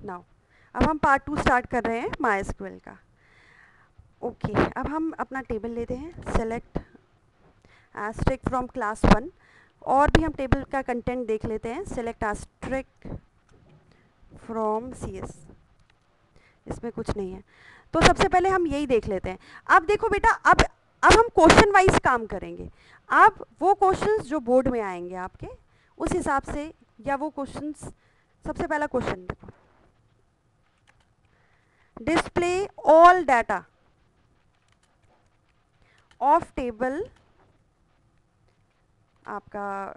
Now अब हम part 2 start कर रहे हैं MySQL का। ओके अब हम अपना टेबल लेते हैं, सेलेक्ट एस्ट्रिक फ्रॉम क्लास 1, और भी हम टेबल का कंटेंट देख लेते हैं। सेलेक्ट एस्ट्रिक फ्रॉम CS, इसमें कुछ नहीं है, तो सबसे पहले हम यही देख लेते हैं। अब देखो बेटा, अब हम क्वेश्चन वाइज काम करेंगे। अब वो क्वेश्चंस जो बोर्ड में आएंगे आपके, उस हिसाब से, या वो क्वेश्चंस, सबसे पहला क्वेश्चन देखो, display all data of table आपका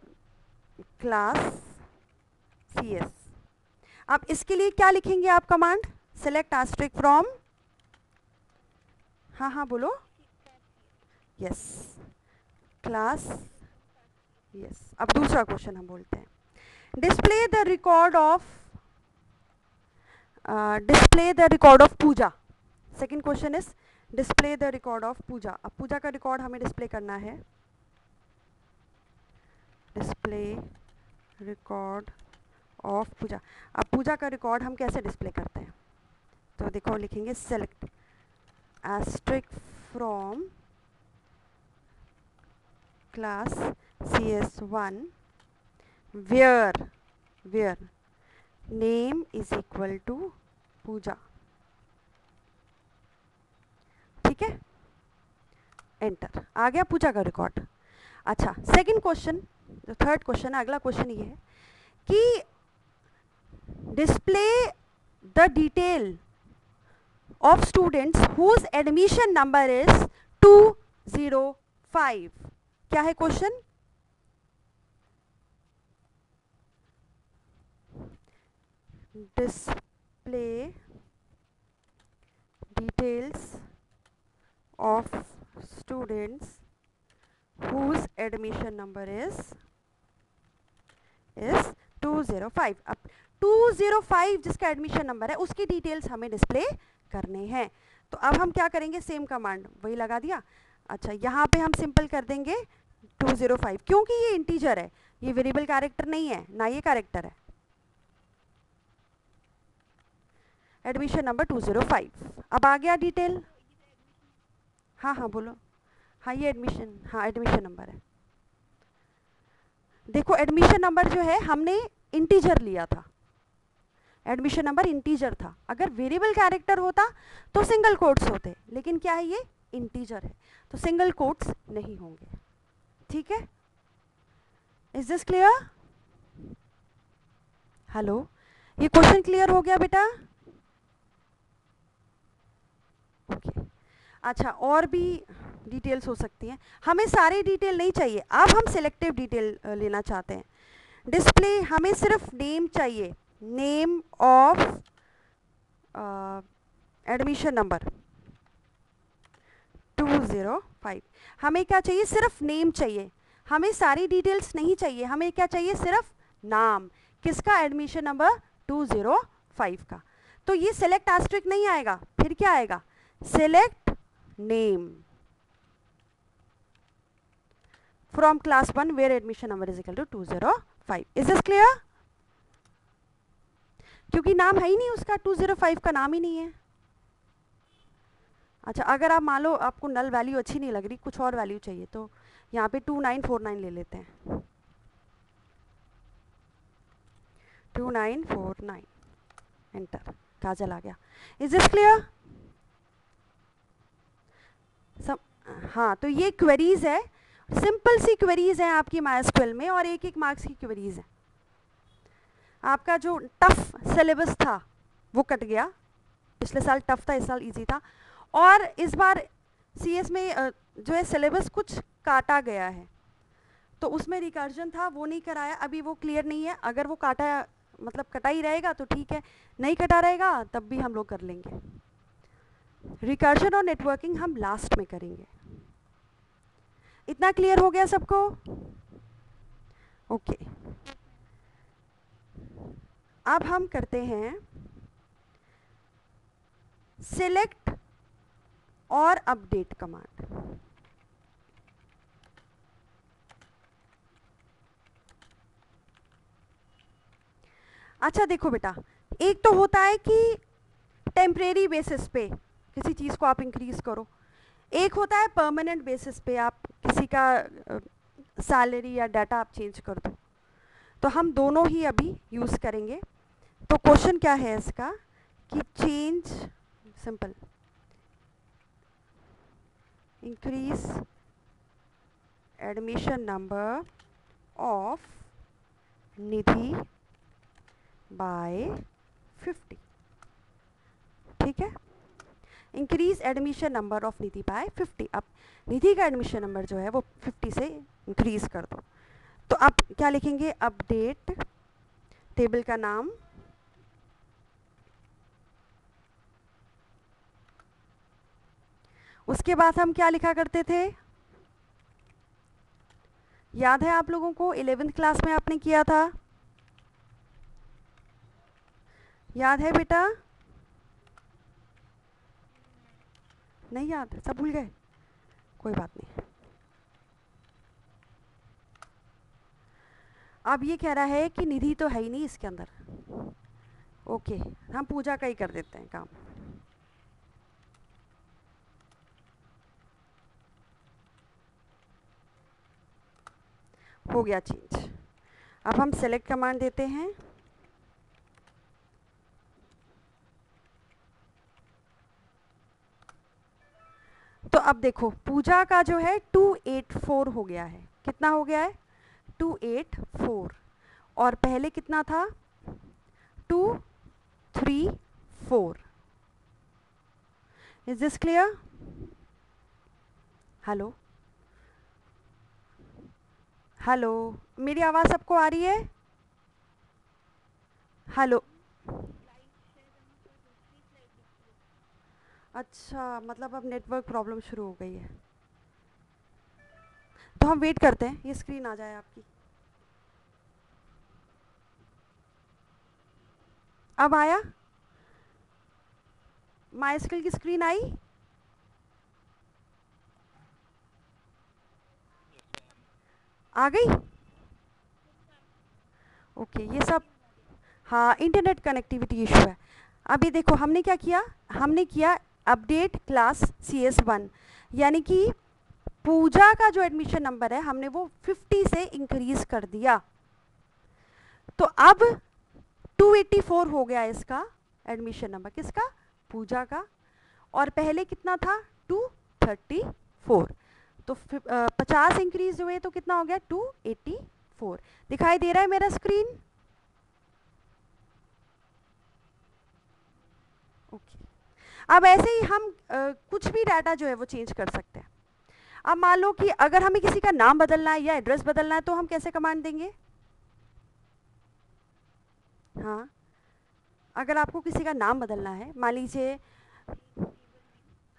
क्लास CS। अब इसके लिए क्या लिखेंगे आप कमांड? सेलेक्ट एस्ट्रिक फ्रॉम, हाँ बोलो, यस, क्लास, यस। अब दूसरा क्वेश्चन हम बोलते हैं, display the record of Pooja. Second question is display the record of Pooja. अब पूजा का रिकॉर्ड हमें डिस्प्ले करना है, डिस्प्ले रिकॉर्ड ऑफ पूजा। अब पूजा का रिकॉर्ड हम कैसे डिस्प्ले करते हैं? तो देखो लिखेंगे select asterisk from class CS1 where name is equal to Pooja. ठीक है, एंटर, आ गया पूजा का रिकॉर्ड। अच्छा, सेकंड क्वेश्चन, जो थर्ड क्वेश्चन है, अगला क्वेश्चन ये है कि display the detail of students whose admission number is 205। क्या है question? Display details of students whose admission number is 205। अब 205 जिसका एडमिशन नंबर है, उसकी डिटेल्स हमें डिस्प्ले करने हैं। तो अब हम क्या करेंगे? सेम कमांड वही लगा दिया। अच्छा, यहाँ पे हम सिंपल कर देंगे 205, क्योंकि ये इंटीजर है, ये वेरिएबल कैरेक्टर नहीं है, ना ये कैरेक्टर है। Admission number 205। अब आ गया डिटेल, हाँ बोलो, हाँ ये एडमिशन, हाँ एडमिशन नंबर है। देखो एडमिशन नंबर जो है हमने इंटीजर लिया था, एडमिशन नंबर इंटीजर था। अगर वेरिएबल कैरेक्टर होता तो सिंगल कोट्स होते, लेकिन क्या है, ये इंटीजर है, तो सिंगल कोट्स नहीं होंगे। ठीक है, इज दिस क्लियर? हेलो, ये क्वेश्चन क्लियर हो गया बेटा? ओके अच्छा, और भी डिटेल्स हो सकती हैं, हमें सारे डिटेल नहीं चाहिए। अब हम सिलेक्टिव डिटेल लेना चाहते हैं। डिस्प्ले, हमें सिर्फ नेम चाहिए, नेम ऑफ एडमिशन नंबर 205। हमें क्या चाहिए? सिर्फ नेम चाहिए, हमें सारी डिटेल्स नहीं चाहिए। हमें क्या चाहिए? सिर्फ नाम, किसका? एडमिशन नंबर 205 का। तो ये सेलेक्ट एस्ट्रिक नहीं आएगा, फिर क्या आएगा? Select name from class 1 where admission number is equal to 205। Is this clear? क्योंकि नाम है ही नहीं उसका, 205 का नाम ही नहीं है। अच्छा, अगर आप मान लो आपको नल वैल्यू अच्छी नहीं लग रही, कुछ और वैल्यू चाहिए, तो यहाँ पे 2949 ले लेते हैं, 2949, एंटर, काजल आ गया। Is this clear? सब, हाँ, तो ये क्वेरीज है, सिंपल सी क्वेरीज हैं आपकी MySQL में, और एक मार्क्स की क्वेरीज हैं। आपका जो टफ सिलेबस था वो कट गया, पिछले साल टफ था, इस साल इजी था, और इस बार CS में जो है सिलेबस कुछ काटा गया है, तो उसमें रिकर्जन था, वो नहीं कराया, अभी वो क्लियर नहीं है। अगर वो काटा, मतलब कटा ही रहेगा तो ठीक है, नहीं कटा रहेगा तब भी हम लोग कर लेंगे। रिकर्जन और नेटवर्किंग हम लास्ट में करेंगे। इतना क्लियर हो गया सबको? ओके, अब हम करते हैं सिलेक्ट और अपडेट कमांड। अच्छा देखो बेटा, एक तो होता है कि टेम्परेरी बेसिस पे किसी चीज़ को आप इंक्रीज़ करो, एक होता है परमानेंट बेसिस पे आप किसी का सैलरी या डाटा आप चेंज कर दो। तो हम दोनों ही अभी यूज़ करेंगे। तो क्वेश्चन क्या है इसका कि change, simple, increase admission number of Nidhi by 50। ठीक है, increase admission number of Nidhi by 50। अब निधि का एडमिशन नंबर जो है वो 50 से इंक्रीज कर दो। तो आप क्या लिखेंगे, अपडेट टेबल का नाम, उसके बाद हम क्या लिखा करते थे, याद है आप लोगों को 11th क्लास में आपने किया था, याद है बेटा? नहीं याद, सब भूल गए, कोई बात नहीं। अब ये कह रहा है कि निधि तो है ही नहीं इसके अंदर, ओके, हम पूजा का ही कर देते हैं काम। हो गया चेंज। अब हम सेलेक्ट कमांड देते हैं, तो अब देखो पूजा का जो है 284 हो गया है। कितना हो गया है? 284। और पहले कितना था? 234। Is this clear? Hello hello, मेरी आवाज़ सबको आ रही है? हेलो, अच्छा, मतलब अब नेटवर्क प्रॉब्लम शुरू हो गई है, तो हम वेट करते हैं ये स्क्रीन आ जाए आपकी। अब आया? माइस्किल की स्क्रीन आई? आ गई? ओके, ये सब, हाँ, इंटरनेट कनेक्टिविटी इशू है। अब ये देखो हमने क्या किया, हमने किया अपडेट क्लास CS1, यानी कि पूजा का जो एडमिशन नंबर है हमने वो 50 से इंक्रीज कर दिया। तो अब 284 हो गया इसका एडमिशन नंबर, किसका? पूजा का। और पहले कितना था? 234। तो 50 इंक्रीज हुए तो कितना हो गया? 284। दिखाई दे रहा है मेरा स्क्रीन? ओके। अब ऐसे ही हम कुछ भी डाटा जो है वो चेंज कर सकते हैं। अब मान लो कि अगर हमें किसी का नाम बदलना है या एड्रेस बदलना है तो हम कैसे कमांड देंगे? हाँ, अगर आपको किसी का नाम बदलना है, मान लीजिए,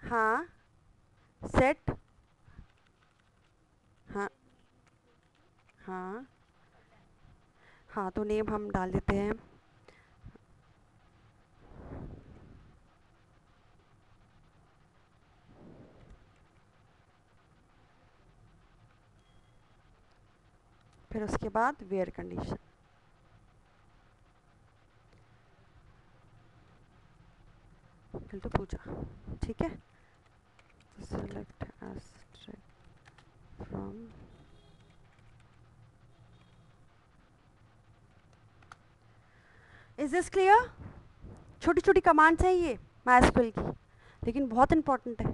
हाँ, सेट, हाँ हाँ हाँ, तो नेम हम डाल देते हैं, फिर उसके बाद वेयर कंडीशन, तो पूजा, ठीक है। Select from, is this clear? छोटी छोटी कमांड्स हैं ये MySQL की, लेकिन बहुत इंपॉर्टेंट है।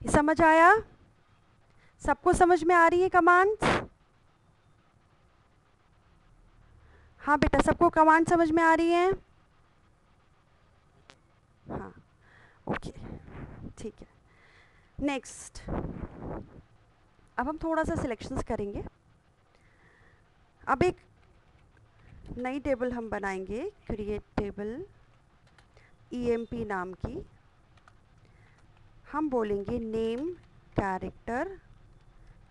ये समझ आया? सबको समझ में आ रही है कमांड्स? हाँ बेटा, सबको कमांड समझ में आ रही है? हाँ, ओके, ठीक है। नेक्स्ट, अब हम थोड़ा सा सिलेक्शंस करेंगे। अब एक नई टेबल हम बनाएंगे, क्रिएट टेबल EMP नाम की। हम बोलेंगे नेम कैरेक्टर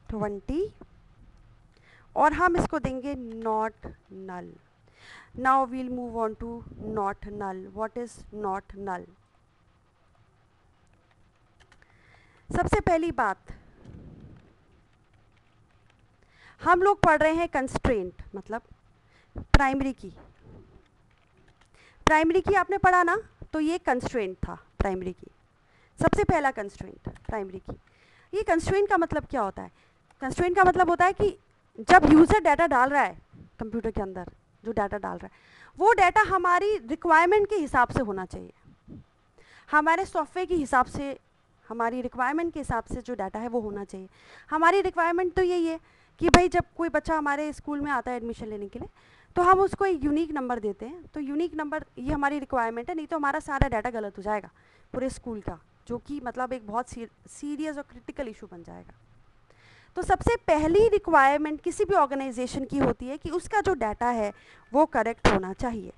20 और हम इसको देंगे not null. Now we'll move on to not null. What is not null? सबसे पहली बात, हम लोग पढ़ रहे हैं कंस्ट्रेंट, मतलब प्राइमरी की आपने पढ़ा ना, तो ये कंस्ट्रेंट था प्राइमरी की, सबसे पहला कंस्ट्रेंट प्राइमरी की। ये कंस्ट्रेंट का मतलब क्या होता है? कंस्ट्रेंट का मतलब होता है कि जब यूज़र डाटा डाल रहा है कंप्यूटर के अंदर, जो डाटा डाल रहा है वो डाटा हमारी रिक्वायरमेंट के हिसाब से होना चाहिए, हमारे सॉफ्टवेयर के हिसाब से, हमारी रिक्वायरमेंट के हिसाब से जो डाटा है वो होना चाहिए। हमारी रिक्वायरमेंट तो यही है कि भाई जब कोई बच्चा हमारे स्कूल में आता है एडमिशन लेने के लिए, तो हम उसको एक यूनिक नंबर देते हैं, तो यूनिक नंबर ये हमारी रिक्वायरमेंट है, नहीं तो हमारा सारा डाटा गलत हो जाएगा पूरे स्कूल का, जो कि मतलब एक बहुत सीरियस और क्रिटिकल इशू बन जाएगा। तो सबसे पहली रिक्वायरमेंट किसी भी ऑर्गेनाइजेशन की होती है कि उसका जो डाटा है वो करेक्ट होना चाहिए।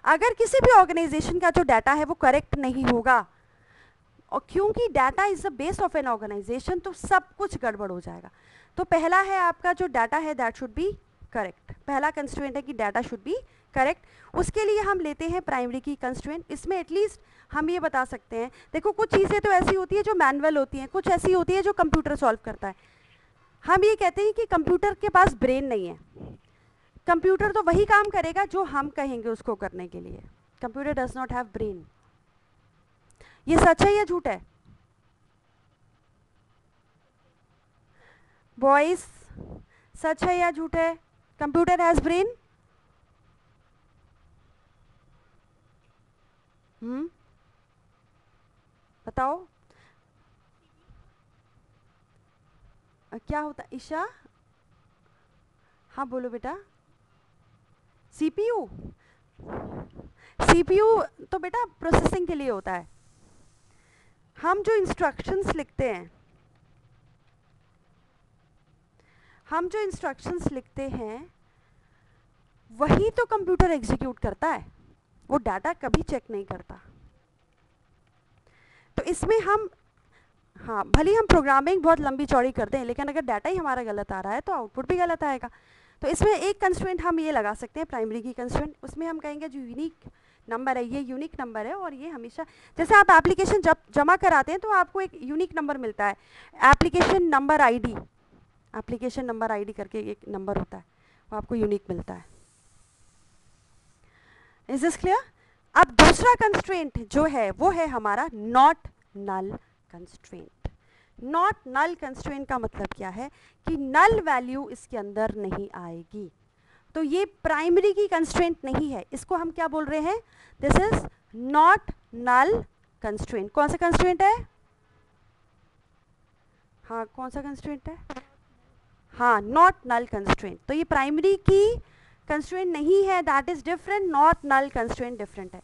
अगर किसी भी ऑर्गेनाइजेशन का जो डाटा है वो करेक्ट नहीं होगा, और क्योंकि data is the base of an organisation, तो सब कुछ गड़बड़ हो जाएगा। तो पहला है आपका जो डाटा है दैट शुड बी करेक्ट, पहला कंस्ट्रेंट है कि डाटा शुड बी करेक्ट। उसके लिए हम लेते हैं प्राइमरी की कंस्ट्रेंट। इसमें एटलीस्ट हम ये बता सकते हैं, देखो कुछ चीज़ें तो ऐसी होती है जो मैनुअल होती हैं, कुछ ऐसी होती है जो कंप्यूटर सॉल्व करता है। हम ये कहते हैं कि कंप्यूटर के पास ब्रेन नहीं है, कंप्यूटर तो वही काम करेगा जो हम कहेंगे उसको करने के लिए। Computer does not have brain. ये सच है या झूठ है? बॉयज, सच है या झूठ है? Computer has brain? बताओ क्या होता है? ईशा, हाँ बोलो बेटा। सीपीयू, सीपीयू तो बेटा प्रोसेसिंग के लिए होता है। हम जो इंस्ट्रक्शंस लिखते हैं, वही तो कंप्यूटर एग्जीक्यूट करता है, वो डाटा कभी चेक नहीं करता। तो इसमें हम, हाँ भले हम प्रोग्रामिंग बहुत लंबी चौड़ी करते हैं, लेकिन अगर डाटा ही हमारा गलत आ रहा है तो आउटपुट भी गलत आएगा। तो इसमें एक कंस्ट्रेंट हम ये लगा सकते हैं प्राइमरी की कंस्ट्रेंट, उसमें हम कहेंगे जो यूनिक नंबर है, ये यूनिक नंबर है, और ये हमेशा, जैसे आप एप्लीकेशन जब जमा कराते हैं तो आपको एक यूनिक नंबर मिलता है, application number ID, application number ID करके एक नंबर होता है, वो आपको यूनिक मिलता है। Is this clear? अब दूसरा कंस्ट्रेंट जो है वो है हमारा not null constraint. Not null constraint का मतलब क्या है कि नल वैल्यू इसके अंदर नहीं आएगी। तो ये प्राइमरी की कंस्ट्रेंट नहीं है, इसको हम क्या बोल रहे हैं? This is not null constraint. कौन सा कंस्ट्रेंट है? हाँ कौन सा कंस्ट्रेंट है? हाँ नॉट नल कंस्ट्रेंट। तो ये प्राइमरी की कंस्ट्रेंट नहीं है, that is different. Not null constraint different है।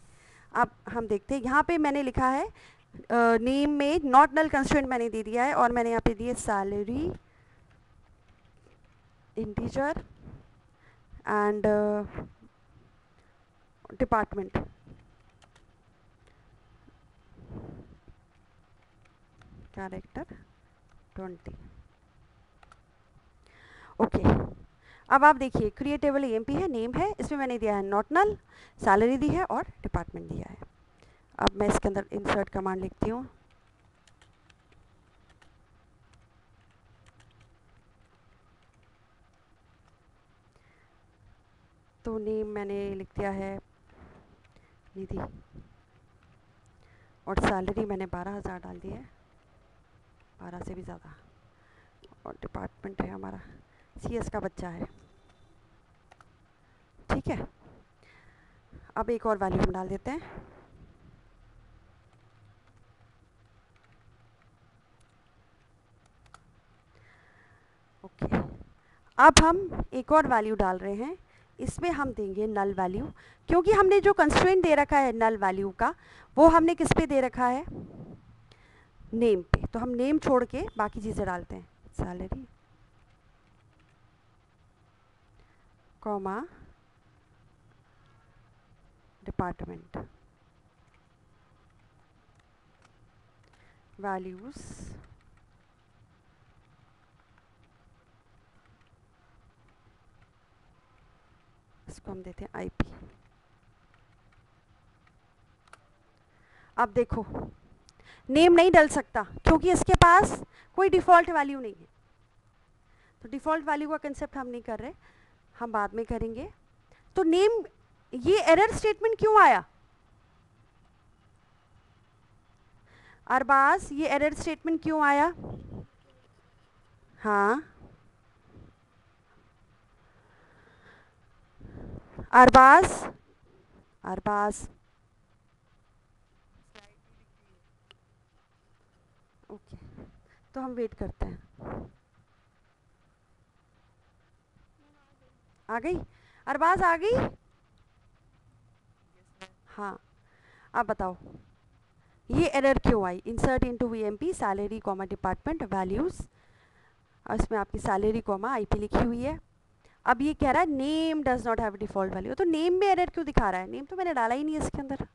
अब हम देखते हैं, यहाँ पे मैंने लिखा है नेम में नॉट नल कंस्ट्रेंट मैंने दे दिया है, और मैंने यहाँ पे दिए salary, integer and department. Character 20। Okay, अब आप देखिए क्रिएटेबल एएमपी है, नेम है, इसमें मैंने दिया है नॉट नल, सैलरी दी है और डिपार्टमेंट दिया है। अब मैं इसके अंदर इंसर्ट कमांड लिखती हूँ। तो नेम मैंने लिख दिया है निधि, और सैलरी मैंने 12,000 डाल दी है, 12 से भी ज़्यादा, और डिपार्टमेंट है हमारा सीएस का बच्चा है। ठीक है, अब एक और वैल्यू हम डाल देते हैं। ओके, अब हम एक और वैल्यू डाल रहे हैं, इसमें हम देंगे नल वैल्यू, क्योंकि हमने जो कंस्ट्रेंट दे रखा है नल वैल्यू का, वो हमने किस पे दे रखा है? नेम पे। तो हम नेम छोड़ के बाकी चीज़ें डालते हैं, सैलरी कॉमा डिपार्टमेंट वैल्यूज इसको हम देते हैं आईपी। अब देखो नेम नहीं डल सकता क्योंकि इसके पास कोई डिफ़ॉल्ट वैल्यू नहीं है, तो डिफ़ॉल्ट वैल्यू का कंसेप्ट हम नहीं कर रहे। हम बाद में करेंगे। तो नेम, ये एरर स्टेटमेंट क्यों आया अरबाज, ये एरर स्टेटमेंट क्यों आया? हाँ अरबाज, अरबाज ओके, तो हम वेट करते हैं। आ गई अरबाज, आ गई? हाँ, अब बताओ ये एरर क्यों आई? Insert into VMP salary comma department values, इसमें आपकी सैलरी कॉमा आईपी लिखी हुई है। अब ये कह रहा है name does not have default value, तो नेम में एरर क्यों दिखा रहा है? नेम तो मैंने डाला ही नहीं है इसके अंदर।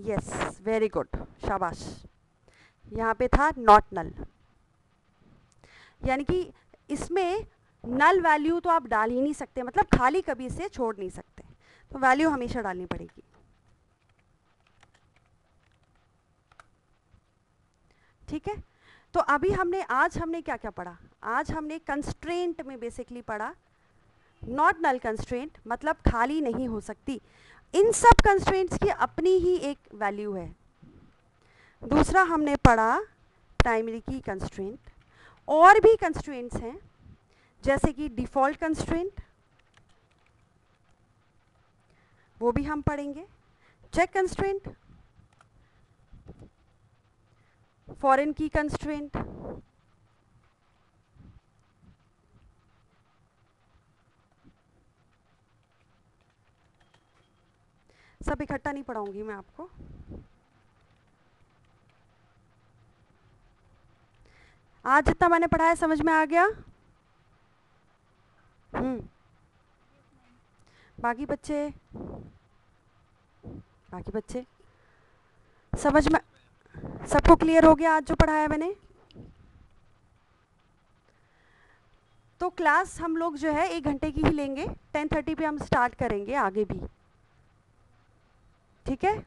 यस वेरी गुड, शाबाश, यहाँ पे था नॉट नल, यानी कि इसमें नल वैल्यू तो आप डाल ही नहीं सकते, मतलब खाली कभी इसे छोड़ नहीं सकते, तो वैल्यू हमेशा डालनी पड़ेगी। ठीक है, तो अभी आज हमने क्या क्या पढ़ा? आज हमने कंस्ट्रेंट में बेसिकली पढ़ा नॉट नल कंस्ट्रेंट, मतलब खाली नहीं हो सकती। इन सब कंस्ट्रेंट्स की अपनी ही एक वैल्यू है। दूसरा हमने पढ़ा प्राइमरी की कंस्ट्रेंट, और भी कंस्ट्रेंट्स हैं जैसे कि डिफ़ॉल्ट कंस्ट्रेंट, वो भी हम पढ़ेंगे। चेक कंस्ट्रेंट, फॉरेन की कंस्ट्रेंट, सब इकट्ठा नहीं पढ़ाऊंगी मैं आपको। आज जितना मैंने पढ़ाया समझ में आ गया? बाकी बच्चे, बाकी बच्चे समझ में, सबको क्लियर हो गया आज जो पढ़ाया मैंने? तो क्लास हम लोग जो है 1 घंटे की ही लेंगे, 10:30 पे हम स्टार्ट करेंगे आगे भी, ठीक है?